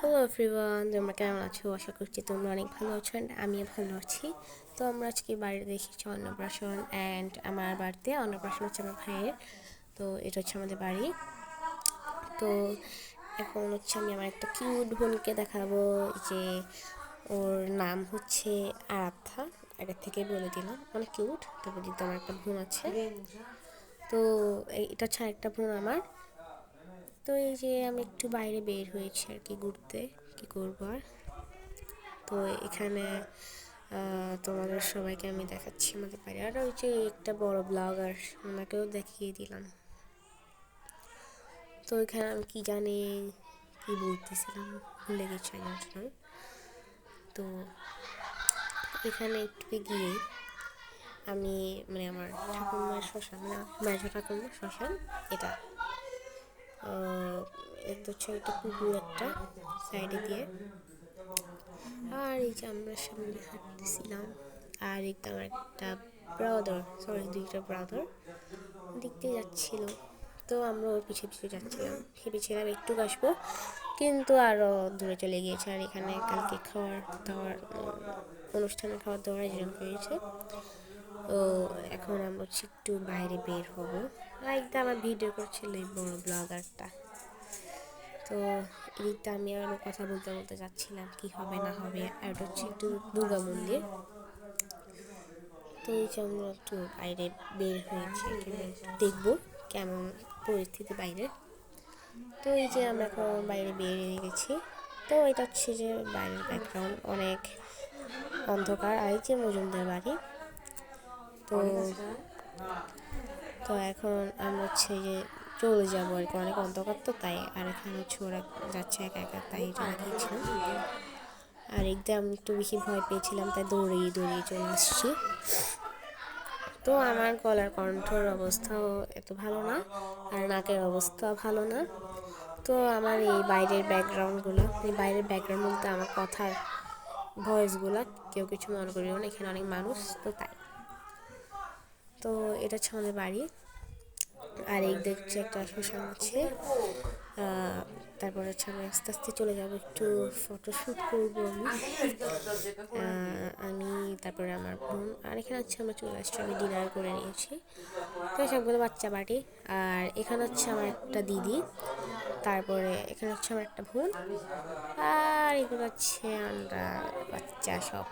Hello everyone, তোমরা কেমন আছো? আশা করছি তোমরা অনেক ভালো আছো অ্যান্ড আমিও ভালো আছি। তো আমরা আজকে বাড়িতে এসেছি অন্নপ্রাশন অ্যান্ড আমার বাড়িতে অন্নপ্রাশন হচ্ছে আমার ভাইয়ের। তো এটা হচ্ছে আমাদের বাড়ি। তো এখন হচ্ছে আমি আমার একটা কিউট বোনকে দেখাবো, যে ওর নাম হচ্ছে আরাধ্যা। আগের থেকে বলে দিলাম, অনেক কিউট। তারপর কিন্তু আমার একটা বোন আছে, তো এটা হচ্ছে আরেকটা বোন আমার। তো এই যে আমি একটু বাইরে বের হয়েছি আর কি, ঘুরতে। কি করবো আর। তো এখানে তোমাদের সবাইকে আমি দেখাচ্ছি আমাদের বাড়ি। আর ওই যে একটা বড় ব্লগার, ওনাকেও দেখিয়ে দিলাম। তো এখানে আমি কি জানি কি বলতেছিলাম, ভুলে গেছি আসলে। তো এখানে একটু গিয়ে আমি মানে আমার ঠাকুরমার শ্মশান, মানে মেজো ঠাকুরমার শ্মশান এটা। এটা হচ্ছে একটা পুকুর একটা সাইডে দিয়ে। আর এই যে আমরা সামনে হাঁটতেছিলাম, আর এটা আমার একটা দুইটা ব্রাদার দেখতে যাচ্ছিল। তো আমরা ওর পিছিয়ে পিছিয়ে যাচ্ছিলাম, ভেবেছিলাম একটু আসবো, কিন্তু আরও দূরে চলে গিয়েছে। আর এখানে কালকে খাওয়ার দাওয়ার অনুষ্ঠানে খাওয়ার দাওয়ার আয়োজন হয়েছে। তো এখন আমরা হচ্ছে একটু বাইরে বের হবো। আর একদম আমার ভিডিও করছিল এই বড় ব্লগারটা। তো এদিকটা আমি আরও কথা বলতে বলতে যাচ্ছিলাম কি হবে না হবে। আর এটা হচ্ছে একটু দুর্গা মন্দির। তো এই যে আমরা একটু বাইরে বের হয়েছি, দেখবো কেমন পরিস্থিতি বাইরে। তো এই যে আমরা এখন বাইরে বেরিয়ে গেছি। তো এটা হচ্ছে যে বাইরের ব্যাকগ্রাউন্ড, অনেক অন্ধকার। আর এই যে মজুমদার বাড়ি। তো তো এখন আমরা হচ্ছে যে চলে যাবো আর কি, অনেক অন্ধকার তো তাই। আর এখানে হচ্ছে ওরা যাচ্ছে একা একা, তাই এটা দেখিয়েছিলাম। আর একদম আমি একটু বেশি ভয় পেয়েছিলাম, তাই দৌড়িয়ে দৌড়িয়ে চলে আসছি। তো আমার গলার কণ্ঠর অবস্থাও এত ভালো না, আর নাকের অবস্থা ভালো না। তো আমার এই বাইরের ব্যাকগ্রাউন্ডগুলো, বাইরের ব্যাকগ্রাউন্ড বলতে আমার কথার ভয়েসগুলো কেউ কিছু মনে করিও না, এখানে অনেক মানুষ তো তাই। তো এটা হচ্ছে আমাদের বাড়ি। আর এই দেখছি একটা শ্মশান আছে। তারপর হচ্ছে আমি আস্তে আস্তে চলে যাবো, একটু ফটোশ্যুট করবো আমি তারপরে আমার বোন। আর এখানে হচ্ছে আমরা চলে আসছি, আমি ডিনার করে নিয়েছি। তো সবগুলো বাচ্চা বাড়ি। আর এখানে হচ্ছে আমার একটা দিদি, তারপরে এখানে হচ্ছে আমার একটা বোন, আর এগুলো হচ্ছে আমরা বাচ্চা সব।